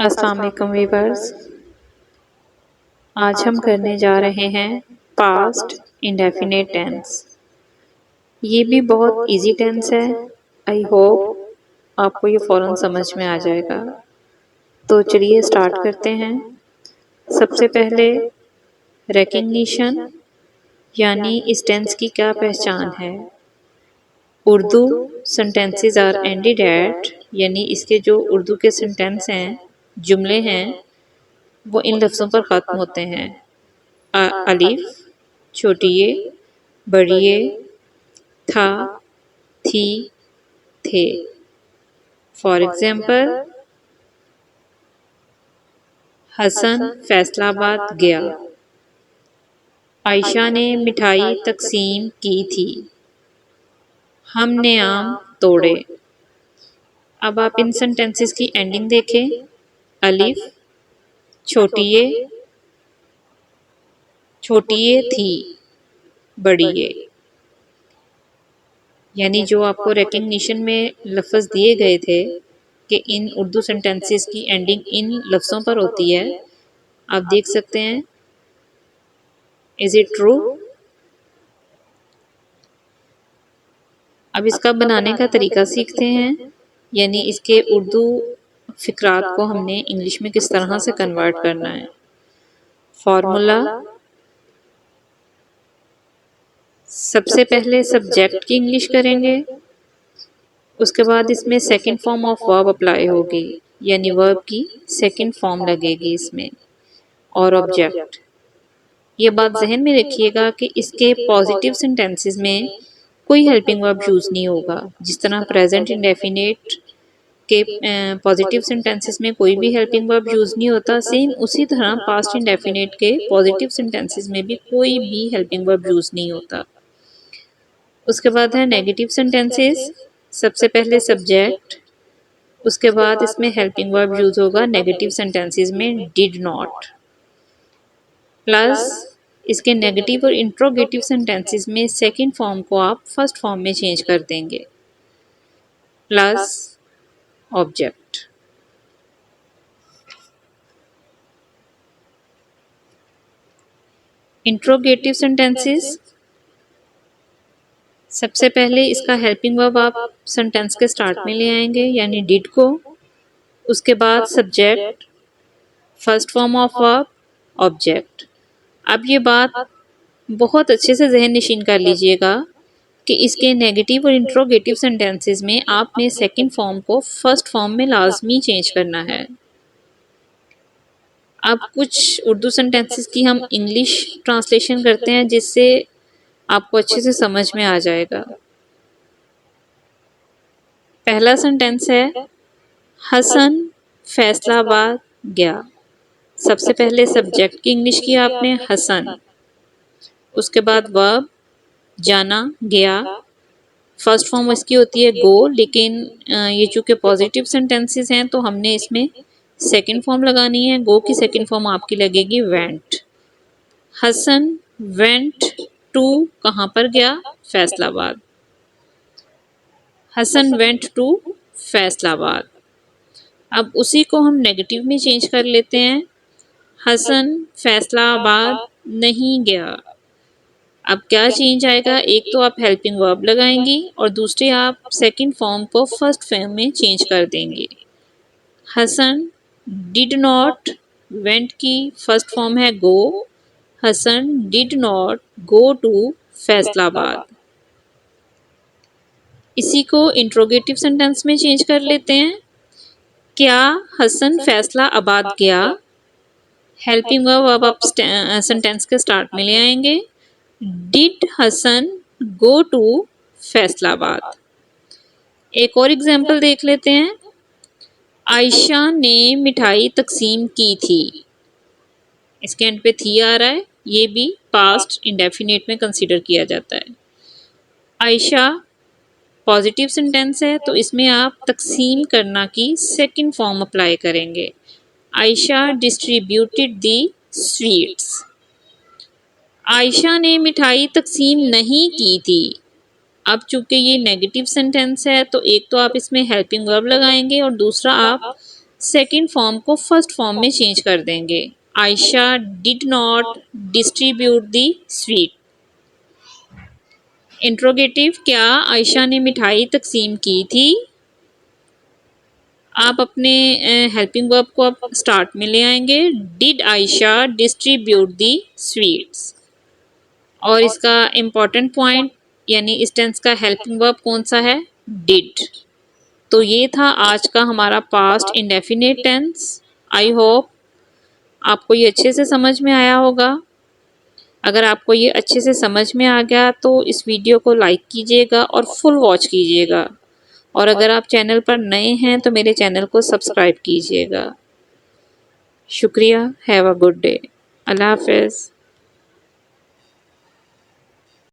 अस्सलाम वालेकुम वीवर्स। आज हम करने जा रहे हैं पास्ट इंडेफिनिट टेंस। ये भी बहुत इजी टेंस है। आई होप आपको ये फ़ौरन समझ में आ जाएगा। तो चलिए स्टार्ट करते हैं। सबसे पहले रिकग्निशन यानी इस टेंस की क्या पहचान है। Urdu sentences are ended at, यानी इसके जो उर्दू के सेंटेंस हैं, जुमले हैं, वो इन लफ्ज़ों पर ख़त्म होते हैं। अलिफ, छोटिए, बड़िए, था, थी, थे। फॉर एग्जाम्पल, हसन फैसलाबाद गया। आयशा ने मिठाई तकसीम की थी। हमने आम तोड़े। अब आप इन सेंटेंसेस की एंडिंग देखें। अलिफ, छोटिए, छोटिए थी, बड़िए। यानी जो आपको रिकग्निशन में लफ्ज़ दिए गए थे कि इन उर्दू सेंटेंसेस की एंडिंग इन लफ्ज़ों पर होती है, आप देख सकते हैं। Is it true? अब इसका बनाने का तरीका सीखते हैं, यानी इसके उर्दू फिक्रात को हमने इंग्लिश में किस तरह से कन्वर्ट करना है। फॉर्मूला, सबसे पहले सब्जेक्ट की इंग्लिश करेंगे, उसके बाद इसमें second form of verb apply होगी, यानी वर्ब की सेकंड फॉर्म लगेगी इसमें, और ऑब्जेक्ट। ये बात जहन में रखिएगा कि इसके पॉजिटिव सेंटेंसेस में कोई हेल्पिंग वर्ब यूज़ नहीं होगा। जिस तरह प्रेजेंट इंडेफिनिट के पॉजिटिव सेंटेंसेस में कोई भी हेल्पिंग वर्ब यूज़ नहीं होता, सेम उसी तरह पास्ट इंडेफिनिट के पॉजिटिव सेंटेंसेस में भी कोई भी हेल्पिंग वर्ब यूज़ नहीं होता। उसके बाद है नेगेटिव सेंटेंसेस। सबसे पहले सब्जेक्ट, उसके बाद इसमें हेल्पिंग वर्ब यूज़ होगा नेगेटिव सेंटेंसेस में डिड नॉट, प्लस इसके नेगेटिव और इंट्रोगेटिव सेंटेंसेस में सेकंड फॉर्म को आप फर्स्ट फॉर्म में चेंज कर देंगे, प्लस ऑब्जेक्ट। इंट्रोगेटिव सेंटेंसेस, सबसे पहले इसका हेल्पिंग वर्ब आप सेंटेंस के स्टार्ट में ले आएंगे, यानी डिड को। उसके बाद subject, first form of verb, object. अब ये बात बहुत अच्छे से जहन नशीन कर लीजिएगा कि इसके नेगेटिव और इंट्रोगेटिव सेंटेंसेस में आपने सेकंड फॉर्म को फर्स्ट फॉर्म में लाजमी चेंज करना है। अब कुछ उर्दू सेंटेंसेस की हम इंग्लिश ट्रांसलेशन करते हैं, जिससे आपको अच्छे से समझ में आ जाएगा। पहला सेंटेंस है हसन फैसलाबाद गया। सबसे पहले सब्जेक्ट की इंग्लिश की आपने हसन, उसके बाद वर्ब जाना, गया। फर्स्ट फॉर्म इसकी होती है गो, लेकिन ये चूँकि पॉजिटिव सेंटेंसेस हैं तो हमने इसमें सेकंड फॉर्म लगानी है। गो की सेकंड फॉर्म आपकी लगेगी वेंट। हसन वेंट टू, कहाँ पर गया? फैसलाबाद। Hasan went to Faisalabad. अब उसी को हम नेगेटिव में चेंज कर लेते हैं। हसन फैसलाबाद नहीं गया। अब क्या चेंज आएगा? एक तो आप हेल्पिंग वर्ब लगाएंगी और दूसरे आप सेकंड फॉर्म को फर्स्ट फॉर्म में चेंज कर देंगे। हसन डिड नॉट, वेंट की फर्स्ट फॉर्म है go. Hasan did not go to Faisalabad. इसी को इंट्रोगेटिव सेंटेंस में चेंज कर लेते हैं। क्या हसन फैसलाबाद गया? हेल्पिंग वर्ब अब आप सेंटेंस के स्टार्ट में ले आएंगे। Did Hasan go to Faisalabad. एक और एग्जाम्पल देख लेते हैं। आयशा ने मिठाई तकसीम की थी। इसके एंड पे थी आ रहा है, ये भी पास्ट इंडेफिनिट में कंसीडर किया जाता है। आयशा पॉजिटिव सेंटेंस है तो इसमें आप तकसीम करना की सेकंड फॉर्म अप्लाई करेंगे। आयशा डिस्ट्रीब्यूटेड दी स्वीट्स। आयशा ने मिठाई तकसीम नहीं की थी। अब चूंकि ये नेगेटिव सेंटेंस है तो एक तो आप इसमें हेल्पिंग वर्ब लगाएंगे और दूसरा आप सेकंड फॉर्म को फर्स्ट फॉर्म में चेंज कर देंगे। Ayesha did not distribute the sweet. Interrogative, क्या आयशा ने मिठाई तकसीम की थी? आप अपने हेल्पिंग वर्ब को अब स्टार्ट में ले आएंगे। Did Ayesha distribute the sweets. और इसका इम्पॉर्टेंट पॉइंट यानी इस टेंस का हेल्पिंग वर्ब कौन सा है? डिड। तो ये था आज का हमारा past indefinite tense. I hope आपको ये अच्छे से समझ में आया होगा। अगर आपको ये अच्छे से समझ में आ गया तो इस वीडियो को लाइक कीजिएगा और फुल वॉच कीजिएगा। और अगर आप चैनल पर नए हैं तो मेरे चैनल को सब्सक्राइब कीजिएगा। शुक्रिया। Have a good day. अल्लाह हाफ़िज़।